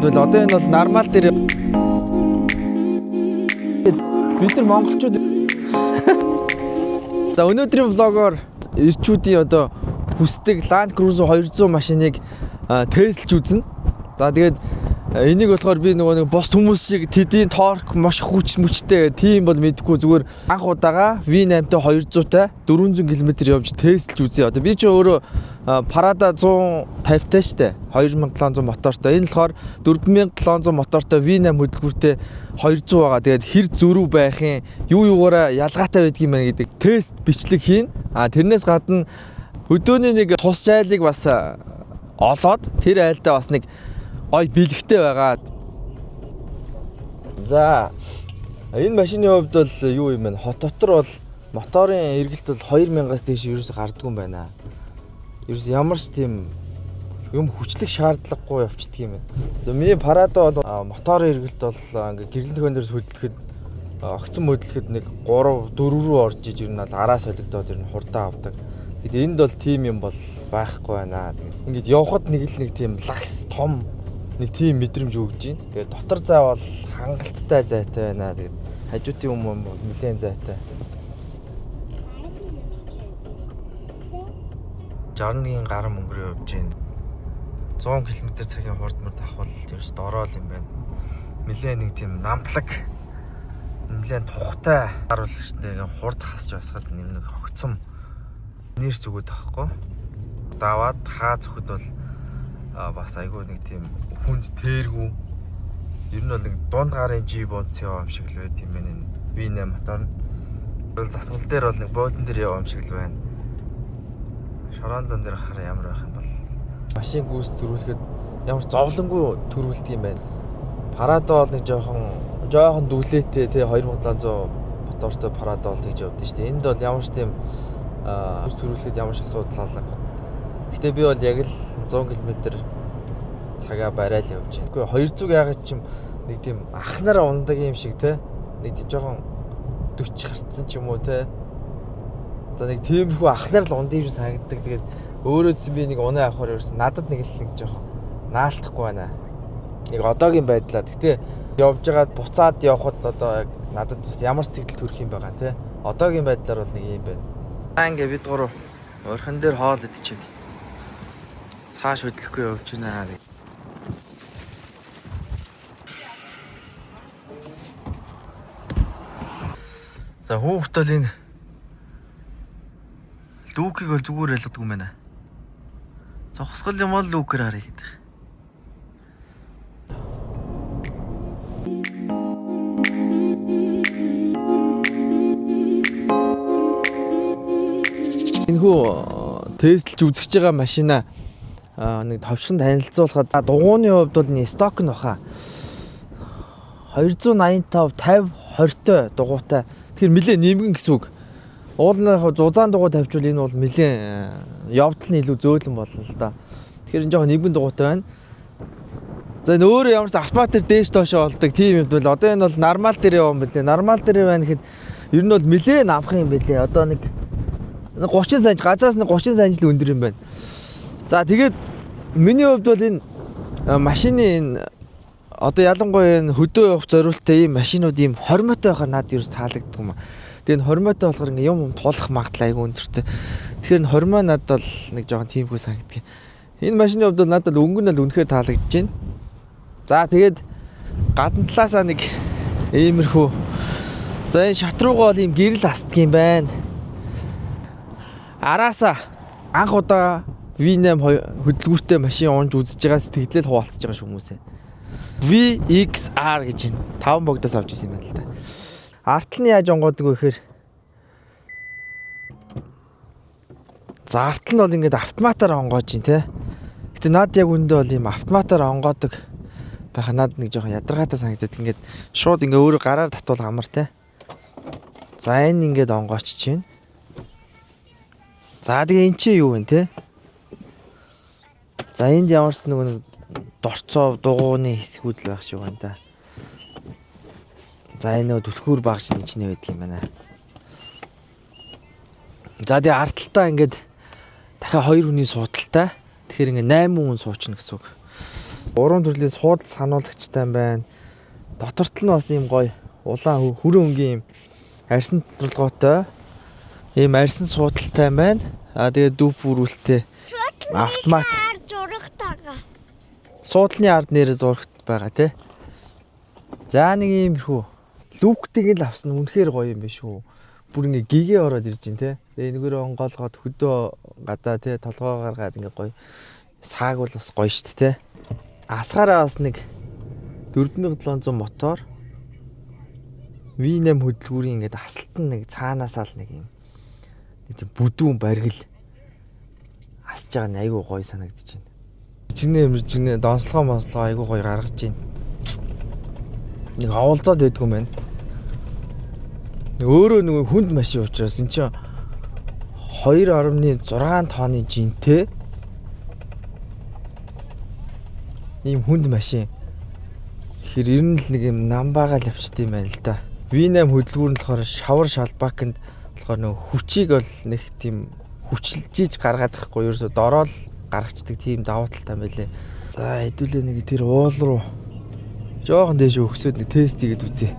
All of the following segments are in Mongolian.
Одоо энэ бол нормал дээр бид нар монголчууд за өнөөдрийн влогоор ирчүүдийн одоо хүсдэг Land Cruiser 200 машиныг тестэлж үзнэ. За тэгээд энийг болохоор би нөгөө нэг бос хүмүүс шиг тэдийн торк маш хүчтэй тийм бол мэдэхгүй зүгээр анх удаага V8-тай 200-тай 400 км явж тестэлж үзье. Одоо би ч өөрөө Parada 150-тай штэ 2700 мотортой. Энэ болохоор 4700 мотортой V8 хөдөлгүүртэй 200 байгаа. Тэгээд хэр зөрүү байхын юугаараа ялгаатай байдгийг мэн гэдэг тест бичлэг хийн. Тэрнээс гадна өдөөний нэг тус жайлыг бас олоод тэр айлдаа бас нэг гой бэлэгтэй байгаа. За энэ машины хувьд бол юу юм бэ? Хот дотор бол моторын эргэлт бол 2000-аас дээш ерөөсө гардгүй юм байна. Ерөөсө ямар ч тийм юм хүчлэх шаардлагагүй явчихдаг юм байна. Одоо миний Parada бол моторын эргэлт бол ингээ гэрлэн төхөн дээрс хөдлөхөд огцон мөдлөхөд нэг 3 4 рүү орж иж ер нь бол араа солигдоод ер нь хурдан авдаг. Тэгэд энд бол тийм юм бол байхгүй байна. Тэгээд ингээд явхад нэг л нэг тийм лагс том нэг тийм мэдрэмж өгж байна. Тэгээд дотор заавал хангалттай зайтай байна. Тэгээд хажуутын юм бол нэлээд зайтай. 61-ийн гар мөнгөрөө явж байна. 100 км/цагийн хурд авах бол ерөөс дороол юм байна. Нэлээд нэг тийм намтлаг нэлээд тухтай харуулагчтай хурд хасч басгаад нэг хогцом нэрс зүгүүд байхгүй. Даваад хаа зөвхөд бол бас айгүй нэг тийм хүнд тэргүү. Ер нь бол нэг дунд гарын G-Bonds яваа юм шиг л байт юм байна. V8 мотор нь. Бол засвал дээр бол нэг буудан дээр яваа юм шиг л байна. Шорон зам дээр хараа ямар байх юм бол машин гүйс төрүүлэхэд ямар зовлонгүй төрүүлдэг юм байна. Parada бол нэг жоохон дүлээтэй тий 2700 мотортой Parada бол тэгж явдсан шүү дээ. Энд бол ямар ч тийм гүйс төрүүлэхэд ямар ч асуудал алга. Гэтэ би бол яг л 100 км цагаа барайл явж байна. Гэхдээ 200 ягаад ч юм нэг тийм ахнаар ундаг юм шиг те. Нэг тийм жоохон 40 гарцсан ч юм уу те. За нэг тиймэрхүү ахнаар л ундын юм санагддаг. Тэгээд өөрөөс би нэг унаа авахаар ерөөс надад нэг л нэг жоохон наалтахгүй байна. Нэг одоогийн байдлаар. Гэтэ явж байгаад буцаад явхад одоо яг надад бас ямар сэтгэл төрөх юм байгаа те. Одоогийн байдлаар бол нэг юм байна. Ингээ бид гурав орхон дээр хоол идчихэд цааш хөдлөхгүй явж байна. За хүүхд бол энэ лүүкийг бол зүгээр ялгадаг юм байна. Зогсгол юм бол лүүкээр харъя гэдэг. Энэхүү тестэлж үзэж байгаа машина нэг товшин танилцуулахад дугууны хувьд бол нэг сток нь баха 285 50 20-той дугуйтай. Тэгэхээр нэлээд нэмгэн гэсэн үг. Уулнаа зузаан дугуй тавьчвал энэ бол нэлээд явдал нь илүү зөөлөн болно л да. Тэгэхээр энэ жоохон нэмгэн дугуйтай байна. За энэ өөрөө ямар ч автоматар дээш доошоо болдог тийм юм бол одоо энэ бол нормал дээр явсан бэлээ. Нормал дээр байна гэхэд ер нь бол нэлээд намхан юм бэлээ. Одоо нэг 30 санж газраас нэг 30 санжил өндөр юм байна. За тэгээд миний хувьд бол энэ машины энэ одоо ялангуяа энэ хөдөө явах зориулттай ийм машинууд ийм хормойтой байхаар надад ерөөс таалагддаг юм. Тэгээд энэ хормойтой болохоор ингээ юм туулах магадлал айгүй өндөртэй. Тэгэхээр энэ хормой надад бол нэг жоохон тиймхүү санагддаг. Энэ машины хувьд бол надад өнгө нь л үнэхээр таалагдж байна. За тэгээд гадна талаасаа нэг иймэрхүү. За энэ шат руугаа бол ийм гэрэл хасдаг юм байна. Араасаа анх удаа V8 хөдөлгүүртэй машин унж үзэж байгаа сэтгэлдээ хуваалцаж байгаа хүмүүсээ. VXR гэж байна. 5 богдоос авч ирсэн юм байна л да. Артл нь яаж онгоодаг вэ гэхээр за артл нь бол ингээд автоматаар онгоож байна те. Гэтэ над яг үндэ бол ийм автоматаар онгоодог байха над нэг жоохон ядаргаатай санагдаад ингээд шууд ингээ өөрөө гараар татвал амар те. За энэ ингээд онгоочж байна. За тэгээ эн чинь юу вэ те? За энд ямарс нэг дорцоо дугууны хэсгүүд л байх шиг байна да. За энэ түлхүүр багч нэг чинь байдаг юм байна. За тэгээ арталтаа ингээд дахиад 2 хүний суудалтай. Тэгэхээр ингээ 8 хүн суучна гэсэн үг. Уран төрлийн суудал сануулагчтай байна. Доторт нь бас ийм гоё улаан хүрэн өнгийн ийм арьсан доторлогоотой ийм арьсан суудалтай байна. Тэгээд дүүп бүрүүлтэй автомат суудлын ард нэрээ зурагт байгаа тий. За нэг ийм хүү лүктийг л авсан үнэхээр гоё юм биш үү. Бүр ингээ гигээ ороод ирж байна тий. Тэгээ энэгээр онгоолгоод хөдөө гадаа тий толгоо гаргаад ингээ гоё сааг бол бас гоё штт тий. Асгаараа бас нэг 4700 мотор V8 хөдөлгүүрийн ингээд асалтан нэг цаанаасаа л нэг юм тийм бүдүүн баргил асж байгаа нь айгүй гоё санагдаж байна. Жигнээ донслогоо айгүй гоё гаргаж байна. Нэг авалзаад байдгүй юм байна. Өөрөө нэг хүнд машин учраас эн чинь 2.6 тонны жинтэй ийм хүнд машин. Тэгэхээр ер нь л нэг юм намбаагаа л авчт юм байна л да. V8 хөдөлгүүр нь болохоор шавар шалбаканд болохоор нэг хүчийг бол нэг тийм хүчилжиж гаргаад байхгүй ерөөсө дороол гаргацдаг тийм давуу талтай байлээ. За хэдүүлээ нэг тэр уул руу жоохон дээш өгсөд нэг тест хийгээд үзье.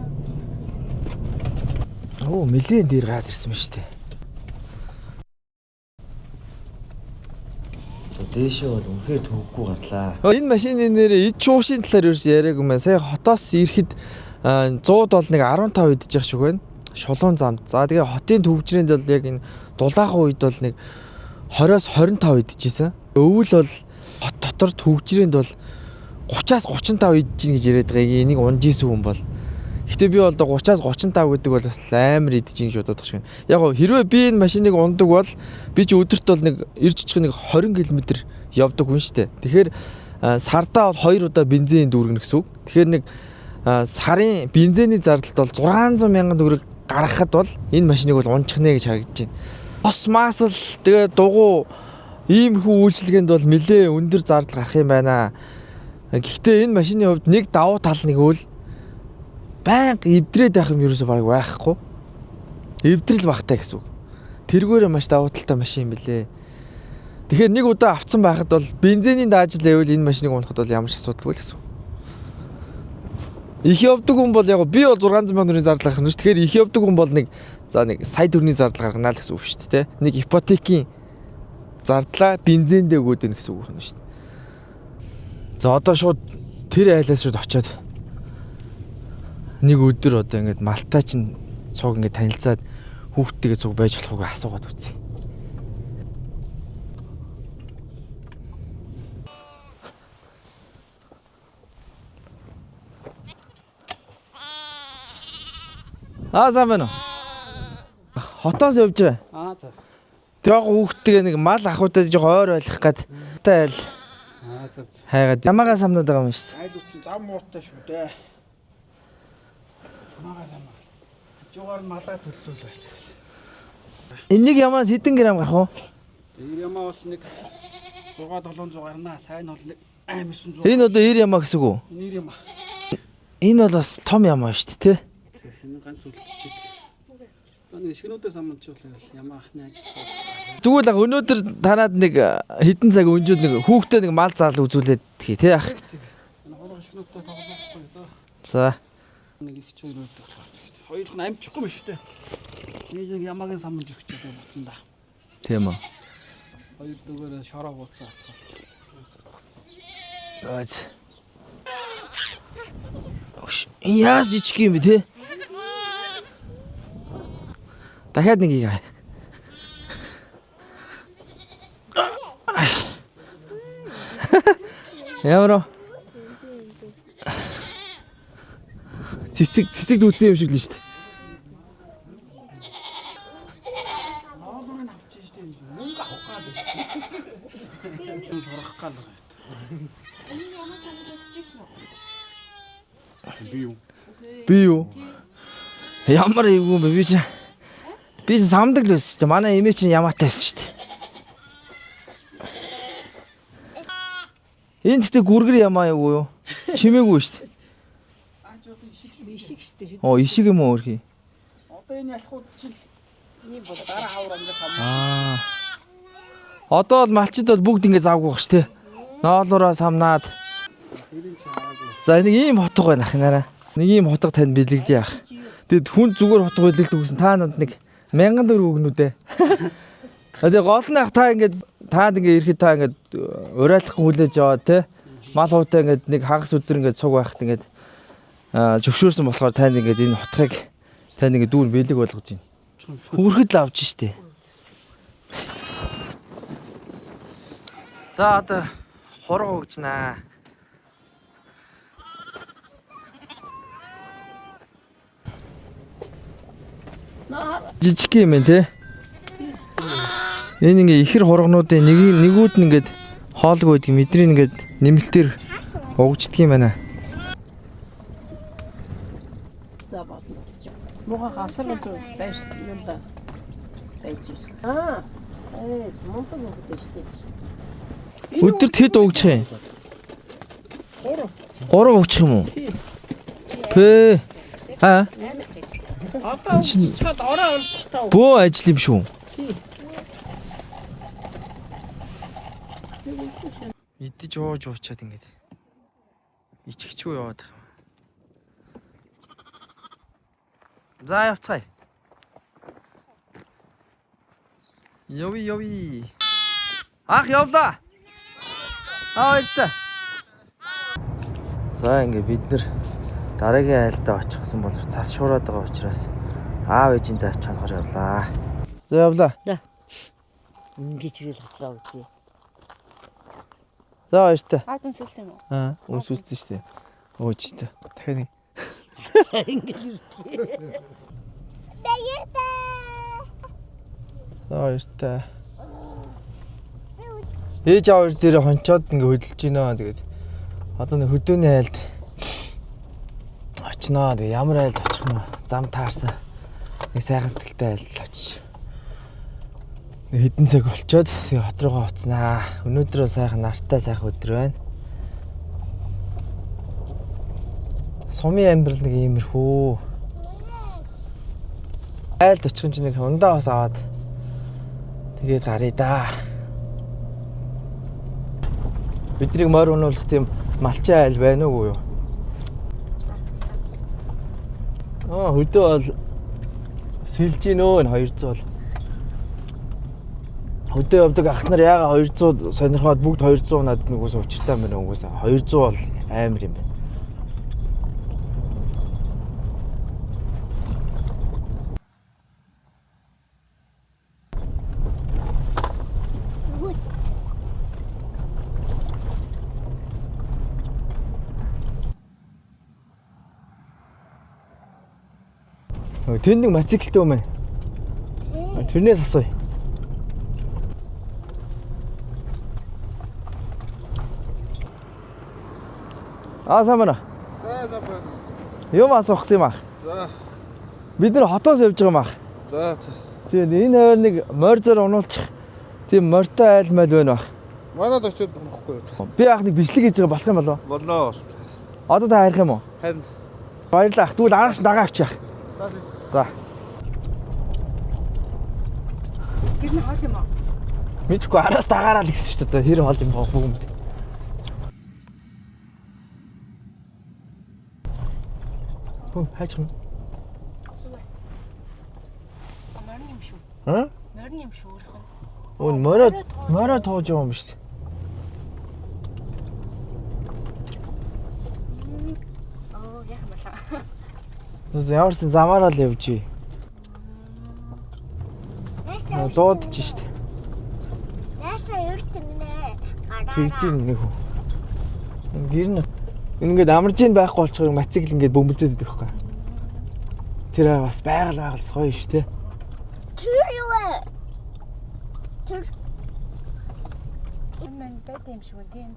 Оо мэлэн дээр гад ирсэн ба штэ. Дээшээ бол үнэхээр төвөггүй гарлаа. Энэ машины нэрээ ид шуушийн талаар ерөөс яриаг юм байна. Сая хотоос ирэхэд 100-д бол нэг 15 идэж явах шиг байна. Шулуун замд. За тэгээ хотын төвчрээнд бол яг энэ дулаахан үед бол нэг 20-оос 25 идчихсэн. Өвөл бол хот дотор төвчрээнд бол 30-аас 35 идэж гин гэж яриад байгаа. Энийг унжсэн хүн бол. Гэтэ би бол 30-аас 35 гэдэг бол бас амар идэж гин гэж бодоод байгаа юм. Яг хэрвээ би энэ машиныг ундаг бол би ч өдөрт бол нэг ирж очих нэг 20 км явдаг хүн шүү дээ. Тэгэхээр сардаа бол 2 удаа бензин дүүргэнэ гэсэн үг. Тэгэхээр нэг сарын бензиний зардалт бол 600 мянган төгрөг гаргахад бол энэ машиныг бол унчих нэ гэж харагдаж байна. Космас л тэгээ дугуй ийм хүү үйлчилгээнд бол нэлээ өндөр зардал гарах юм байна. Гэхдээ энэ машины хувьд нэг давуу тал нэг үл байнга эвдрээд байх юм ерөөсөө бараг байхгүй. Эвдрэл багтай гэсэн үг. Тэргүүрээ маш давуу талтай машин юм билээ. Тэгэхээр нэг удаа авцсан байхад бол бензиний даажил байвал энэ машиныг унахад бол ямар ч асуудалгүй л гэсэн үг. Их явдаг хүн бол яг би бол 600 сая төгрөгийн зардал гаргах нь шүү. Тэгэхээр их явдаг хүн бол нэг сая төгрөгийн зардал гаргана л гэсэн үг шүү дээ. Нэг ипотекийн зардлаа бензиндээ өгөөд өгнө гэсэн үг байна шүү дээ. За одоо шууд тэр айлаас шууд очиод нэг өдөр одоо ингээд малтаа чинь цуг ингээд танилцаад хүүхдтэйгээ цуг байж болох уу асуугаад үзье. Сайн байна уу? Хотоос явж байгаа. За. Тэгээ хүүхдтэйгээ нэг мал ахуйтай жоо ойр байлах гээд тайл. За. Хайгаад ямаага самнаад байгаа юм шүү дээ. Айл үчин зам муутай шүү дээ. Ямаага самаа. Жугаар малаа төллүүл байж. Энийг ямаас хэдэн грамм гарах вэ? Тэр ямаа бол нэг 6-700 гарнаа. Сайн бол нэг 800. Энэ одоо 90 ямаа гэсэн үг үү? Нэр ямаа. Энэ бол бас том ямаа шүү дээ, тий? Энэ ганц үлдчихээ. Манай шгнүүдээс амжуулал ямаа ахны ажил. Тэгвэл өнөөдөр танаад нэг хэдэн цаг өнжөөд нэг хүүхдээ нэг мал заал үзүүлээд тхий, тий ах. Энэ хорон шгнүүдтэй тоглохгүй доо. За. Нэг их ч өрөөд. Хоёрх нь амжихгүй биш үү? Нэг ямаагийн самж өгч байгаа буцсан да. Тийм үү. Хоёр дөгөөр шороо буцсан. Аач. Яаж жижиг юм бэ, тий? Дахиад нэг ийгээ. Ямар цэцэг дүүцсэн юм шиг л шүү дээ. Наалын авчих штеп юм. Мөнгө авах гал шүү. Энэ сурах гал. Энэ ямар санагдаж байна уу? Би юу? Би юу? Ямар эвгүй юм бэ би чинь. Би самдаг л байсан шүү дээ. Манай эмээ чинь ямаатай байсан шүү дээ. Энэ тэгтээ гүргэр ямаа юу? Чимээгүй шүү дээ. Ишиг штэ. Оо, ишиг юм уу өрхий? Одоо энэ ялхууд чинь ийм бол дараа хавар амжих юм. Одоо бол малчид бол бүгд ингэ завгүй бах ш, тэ. Ноолороо самнаад. Хэрэг чи хаагүй. За нэг ийм хотго байна ахнараа. Нэг ийм хотго танд бэлгэлээ яах. Тэгэд хүн зүгээр хотго бэлгэлдэг гэсэн та надад нэг 1000 төгрөг өгнө үү. Тэгээ гол нь ах та ингээд таад ингээд ирэхэд та ингээд урайлахгүй хүлээж аваад те мал хувтаа ингээд нэг хагас өдөр ингээд цуг байхад ингээд зөвшөөрсөн болохоор танд ингээд энэ хотгыг танд ингээд дүүр бэлэг болгож байна. Хүүхэд л авч штэ. За одоо хорго өгчнаа. Жижиг юм те. Энэ ингээ ихэр хоргонуудын нэгүүд нь ингээд хоолгүй байдаг мэдрийг ингээд нэмэлтээр угждаг юм байна. За болно. Муухай гасрал байж юм да. Зайчис. Мундаг өгдөө штэ. Өдөрт хэд угчих юм? 3 угчих юм уу? Пэ. Аа. Одоо чад ороо унтаа. Бөө ажил юм шүү. Идэж ууж уучаад ингээд ичгчгүй яваад. За явцгаая. Яви. Ах явлаа. Аавда. За ингээд бид нэр дараагийн айлдаа очихсан боловч цас шуураад байгаа учраас аав ээжиндээ очих хонохоор явлаа. За явлаа. Ингээд ирэл хацраа үгүй. За баяртай. Үнсэлсэн юм уу? Аа, үнсүүлсэн шүү дээ. Өөжтэй. Дахиад нэг. Ингээд иртээ. За баяртай. Ээж аваар дээр хончоод ингээ хөдөлж гинөө. Тэгээд одоо нэг хөдөөний айлд очноо. Тэгээд ямар айлд очих нь зам таарсан. Нэг сайхан сэтгэлтэй айлд очиж. Хэдэн цаг болчоод тэгээ хот руугаа уцнаа. Өнөөдрөө сайхан нартай сайхан өдөр байна. Сумын амьдрал нэг иймэрхүү. Айлд очих юм чинь нэг ундаа бас аваад тэгээд гарыг да. Биднийг морь унуулах тийм малчин айл байна уу юу? Хөдөө бол сэлж гинөө 200 бол. Хөдөө явдаг ах нар яага 200 сонирхоод бүгд 200 надад нүгээс учиртай байна угсаа 200 бол амар юм байна. Тэнд нэг мотоциклтэй юм байна. Тэрнээс асууя. Самана. За. Юм асуух юм ах. За. Бид нэр хотоос явж байгаа юм ах. За. Тэгээд энэ хоёр нэг морь зөр унуулчих. Тийм морьтой айл мал байна баг. Манайд очиод болохгүй юу? Би ах нэг бичлэг хийж байгаа болох юм болов? Болно. Одоо та харих юм уу? Харин. Баярлалаа ах. Тэгвэл араас дагаа авчих. За. Гэрний хоол юм аа. Мэдгүй араас дагаараа л гэсэн шүү дээ. Хэр хоол юм боо бүгд. Хайч юм. Морин юм шүү. Морин юм шүү өөрхөн. Морой тууж байгаа юм шүү дээ. Яг малаа. Ямарсан замаараа л явжий. Дуудаж штт. Яашаа юртэн нэ. Тэгж нэг хөө. Гэр нь ингээд амарж ийн байхгүй болчихоор мотоцикл ингээд бөмбөлдөөд идэх байхгүй. Тэр бас байгаль гоё шүү те. Тэр юу вэ? Тэр Имэн бэт юм шүү тийм.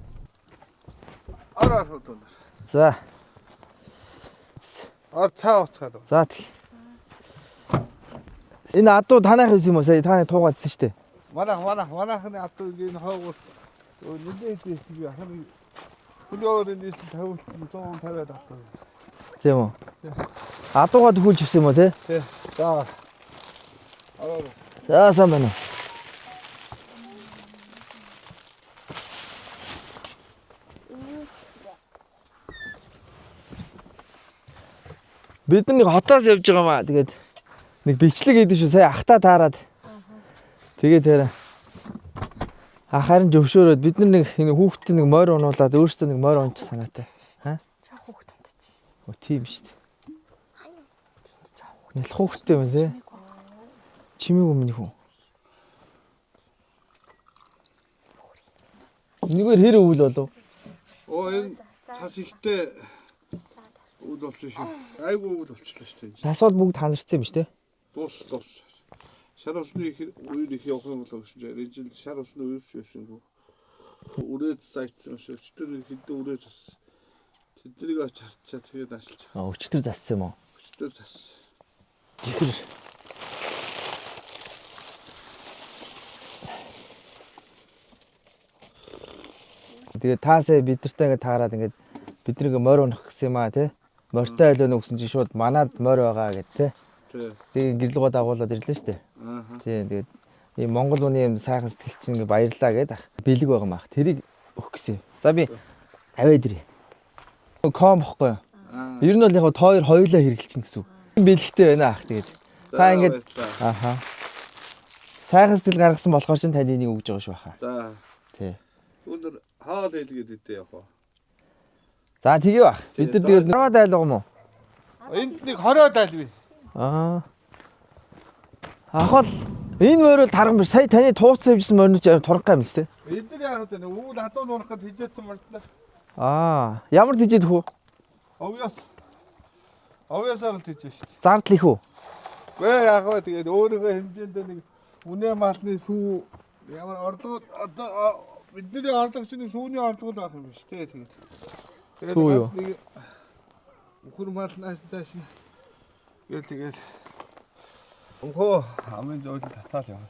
Араа хөтөн. За. Цаа уцгаад. За тэг. Энэ адуу танайх юм уу? Сая таны туугаадсэн шүү дээ. Манайхны адуу энэ хойгуул нэлээд би ахын хөлөөрийн дэс 150-150 татсан. Тийм үү? Адуугаа төхүүлж өгсөн юм уу те? Тий. За. За сайн байна. Бид нэг хотоос явж байгаа маа. Тэгээд нэг бичлэг хийдэж шүү. Сая ахтаа таарад. Тэгээд тэр харин зөвшөөрөөд бид нар нэг хүүхдээ нэг морь унуулаад өөрсдөө нэг морь унчих санаатай. Хаа? Чаа хүүхд унтчих. Оо тийм шүү дээ. Нялх хүүхдээ мэн тий. Чимээгүй миний хүн. Нэгээр хэр өвөл болов? Оо энэ цас ихтэй өвөл болсон шүү. Айгу өвөл болчихлоо шүү дээ. Насвал бүгд ханарсан юм шүү дээ. Дуус. Шар усны их үйл их явах юм болоо гэсэн чинь ижил шар усны үйл шээсэнгүү. Үрээд зайцсан шүү. Өчтөр хэдэн үрээд зас. Тэднийг оч харчаа тэгээд ашиглаж. Аа өчтөр зассан юм уу? Өчтөр зас. Жихэр. Тэгээд таасаа бид нартай ингээд таарад ингээд бид нэг морь унах гэсэн юм аа тий. Морьтой айлоо нүгсэн чинь шууд манад морь байгаа гэд тий. Тэгээд гэрлэгөө дагуулад ирлээ шүү дээ. Тий тэгээд ийм Монгол хүний юм сайхан сэтгэл чинь ингээд баярлаа гэдэг бэлэг байгаа маах. Тэрийг өгөх гэсэн. За би аваад ирээ. Ком бохгүй юу? Ер нь бол яг тоор хоёулаа хэрэгэлчихнэ гэсэн үг. Бэлэгтэй байна ах тэгээд. Та ингээд ааха. Сайхан сэтгэл гаргасан болохоор чинь таны нэг өгж байгаа шүү баха. За. Тий. Өнөр хаал хэлгээд идэ явах. За тэгээ баг. Бид нар тэгээд нуруу дайлгаа юм уу? Энд нэг 20 дайл бий. Аа. Ахвал энэ морь бол тарган биш. Сая таны тууцсан явжсэн морь нь турхаа юм шүү дээ. Эдгээр яагаад вэ? Өвөл хадуу нуурах гэд хижээдсэн морьтлаа. Аа. Ямар тийжээд хөө? Овяасаар л тийж шүү дээ. Зардал их үү? Гээ яг гоо тэгээд өөрийнхөө хэмжээнд нэг үнэ малны сүү ямар орлого одоо бидний орлого чинь сүүний орлого байх юм биш тий тэгээд. Сүү юу? Өхөр малнаас тааш. Тэгэл. Өнхөө амын зөөл татаал яваа.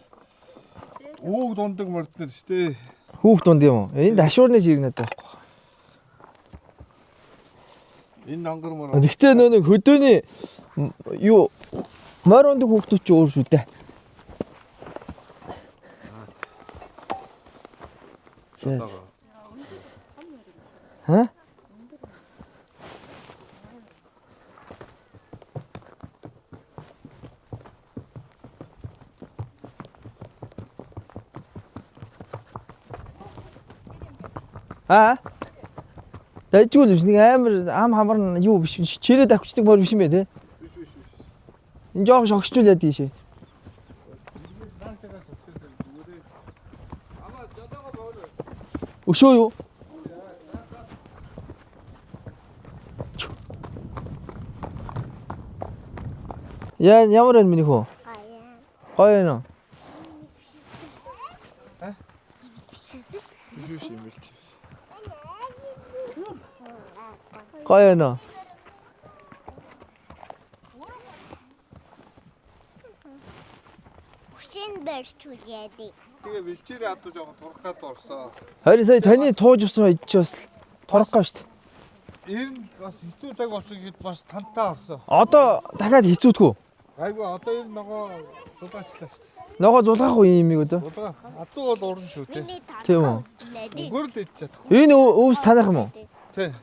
Ууг дундаг морднор шүү дээ. Хүүх дунд юм уу? Энэ дашуурны жигнэд байхгүй. Энэ онгор мөр. Гэхдээ нөө нэг хөдөөний юу морь ундаг хүүхдүүд ч өөр шүү дээ. Хэ? Аа? Дайжгүй л биш нэг амар ам хамар юу биш чирээ давчдаг морь биш юм бэ те? Биш. Энэ жоох шогшчул яа дийшээ. Өшөө юу? Яа ямар энэ миний хөө? Гоё нөө. Гоё нөө. Хүчин барьчулъя. Тэгээ бэлчээрээ хадуу жоохон турхаад орсон. Харин сая таны тууж усан идэж бас торхгүй шүү дээ. Энэ бас хэцүү цаг болсон гэд бас тантаа орсон. Одоо дахиад хэцүүдгүй. Айгу одоо энэ ногоо зулаачлаа шүү дээ. Ногоо зулгаах уу юм ийм одоо? Зулгаа. Хадуу бол уран шүү дээ. Тийм үү? Өгөр л идэж чадахгүй. Энэ өвс таних юм уу? Тий.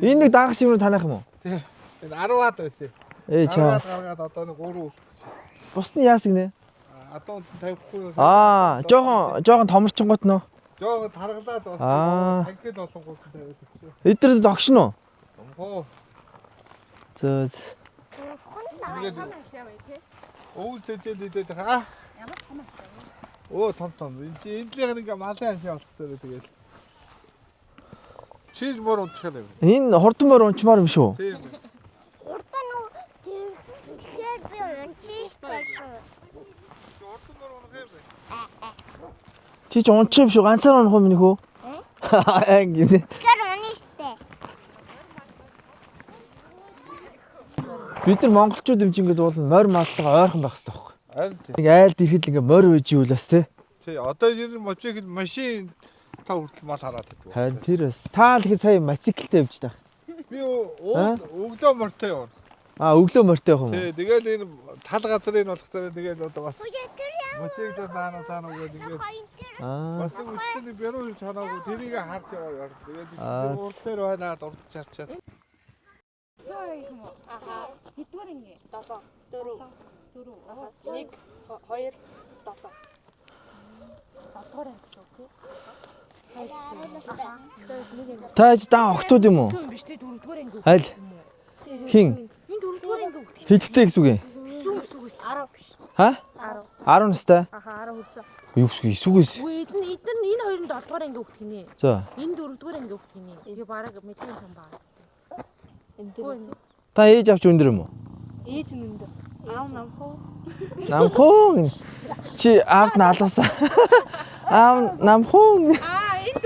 Энэ нэг даагш юм таних юм уу? Тий. Энэ 10-аад байсан. Ээ чаас. Гаргаад одоо нэг 3 үс. Бус нь яасаг нэ? Одоо тавихгүй. Аа, жоохон томорчингот нөө. Жоохон таргалаад бас тангил болонгууд тавиад өгсөн. Эдгээр догшин уу? Оо. Зөө. Өвөл тэжээл идээд хаа. Ямар том ашиг. Оо том. Энд л ингээ малын ашиг болчихсон тэгээд. Чиз мөр унтах юм. Энэ хурдан морь унчмаар юм шүү. Тийм. Уртаа нөө тэгэхээр би унчижтай шүү. Уртан мөр унах юм. Чи ч унчих юм шүү. Ганцаар унах юм миний хөө. Ангин. Тэгэхээр уништай. Бид нар монголчууд юм чинь ингээд бол морь маалтайгаа ойрхон байх хэрэгтэй байхгүй. Аль тий. Нэг айлд ирэхэд ингээ морь үйж ивэл бас тий. Тий, одоо ер нь мочиг машин та хүртэл мал хараад байдаг. Харин тэр бас таа л их сая мотоциклтэй явж таах. Би өглөө морьтой явна. Аа өглөө морьтой явах юм уу? Тий, тэгэл энэ тал газрын болох царай тэгэл одоо бас Үгүй тэр яа. мочиг дээр таана гээд ингээд Хоёр тэр. Аа. бас нэг өчтөний бэрүү чанаагүй тэрийг харж яваа. Тэгээд тэр уул дээр байна дурд чарчаад. гэх юм уу? Аха. Хэдвэр ингэ? 7. 4. 1 2 7. 7 гэсэн үг тий. Та ээж дан охтууд юм уу? Тийм биш тий 4-р анги. Аль? Хин? Энэ 4-р анги өгт. Хидтэй гэсэн үг юм? 9 10 биш. Ха? 10 настай? Аха 10 хүрсэн. Юу гэсэн эсвгээс? Үгүй эдгээр энэ хоёрын 7-р анги өгт гинэ. За. Энэ 4-р анги өгт гинэ. Тэгээ бараг мэдлийн том байгаа хэвээр. Та ээж авч өндөр юм уу? Ээж нь өндөр. Аав намхуу. Намхуу гэнэ. Чи аавд нь алуусаа. Аав намхуу.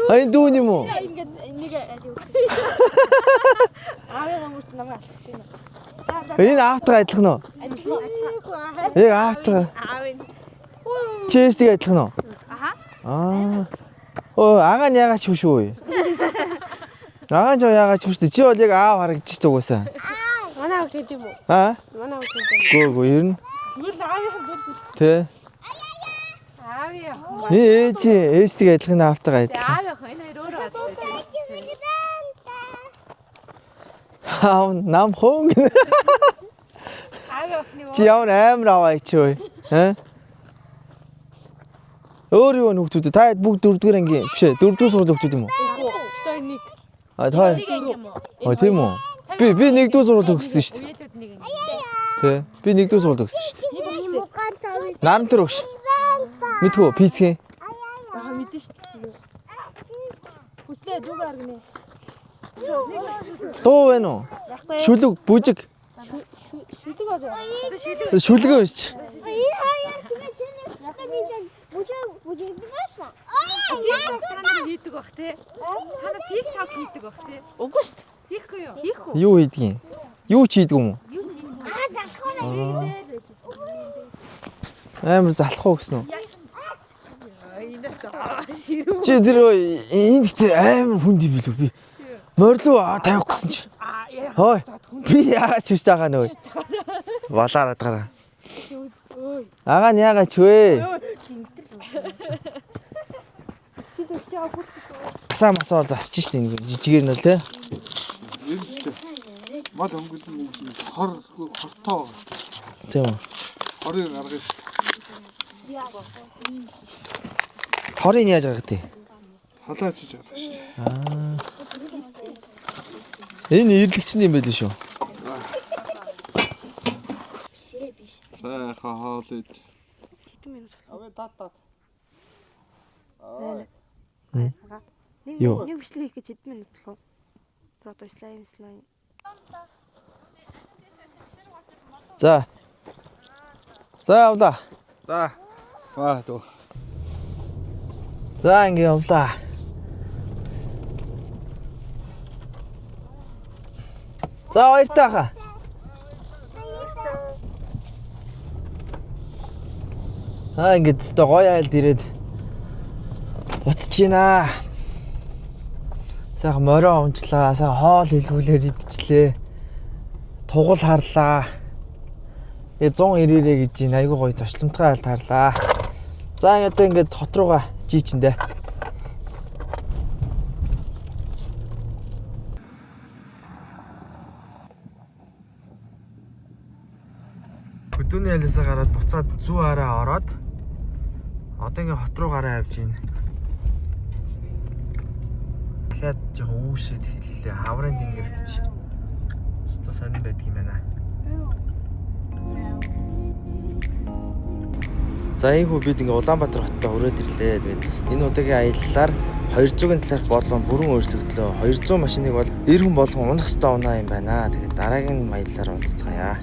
Энэ дүү юм уу? Ингээд нэг аль юу. Аавын хүмүүс намайг алах юм. Энэ аавтайгаа адилхан уу? Яг аавтайгаа. Аавын. Чэстиг адилхан уу? Аха. Оо, агаа нь яагаад ч юм шүү. Агаа ч яагаад ч юм шүү. Чи бол яг аав харагдчих тугасаа. Манай аав тийм үү? Манай аав тийм. Гөө ер нь. Тэгвэл аавынхан дөрөв. Тэ. Аавын. Ээжтэй адилхан аавтайгаа адилхан. Аавынхан энэ хоёр өөрөө адилхан. Аав намхуу гэнэ. Аавынхны Чи ямар амар аваа чи вэ? Өөр юу нөхдөд та бүгд 4-р анги биш ээ 4-р сургууль нөхдөд юм уу? Өтөр нэг. Та. Тийм үү? Би 1-р сургууль төгссөн шүү дээ. Үеэлүүд нэг. Тэ. Би 1-р сургууль төгссөн шүү дээ. Нарамтар өгш. Мэдхүү пицгийн. Аа мэдэн шүү дээ. Хүсээ дүүгээр гинэ. Дуу байна уу? Шүлэг бүжиг. Шүлэг аа. Шүлгээ биш. Хийдэг бах те. Танаа тийг тав хийдэг бах те. Үгүй шүү дээ. Хийхгүй юу? Хийхгүй. Юу хийдгийг? Юу ч хийдэг юм уу? Амар залхуу гэсэн үү? Чи тэр энэ гэхдээ амар хүнд юм билүү би. Морилуу тавих гэсэн чи. Хой. Би яагаад ч биш байгаа нөө. Балаараад гараа. Агаа нь яагаад ч вэ? Масаа засчих штэ нэг жижигээр нь л те. Мал өнгөлн мөнгө хортоо. Тийм үү. Хорыг гаргаж. Хорыг яаж гаргадаг? Халаачиж байгаа шүү дээ. Энэ ирлэгчэн юм байл шүү. Сайхан хоолойд. Аваа тат. Юу? Нэг бичлэг хийх гэж хэдэн минут болов? Прото слайм. За. За явлаа. За. Дөө. За ингэ явлаа. За баяртайхаа. Ингээд өстө гоё айлд ирээд буцаж гинэ. Сайхан морио унчлаа, сайхан хоол хэлгүүлээд идчихлээ. Тугал харлаа. 190-ээ гэж байна. Айгуу гоё зочломтгой айлд харлаа. За одоо ингээд хот руугаа жийчэндээ. Өдөөний айлсаа гараад буцаад зүү араа ороод одоо ингээд хот руу гараа авч байна. Дахиад жоо үүсэд хэллээ. Хаврын тэнгэр гэж. Өстө сайн байдаг юм байна. За энэ хүү бид ингээ Улаанбаатар хоттой хүрээд ирлээ. Тэгээд энэ удаагийн аяллаар 200-ын талаарх бодлого бүрэн өөрчлөгдлөө. 200 машиныг бол 90 хүн болгон унах ёстой унаа юм байна. Тэгээд дараагийн аяллаар уулзцаая.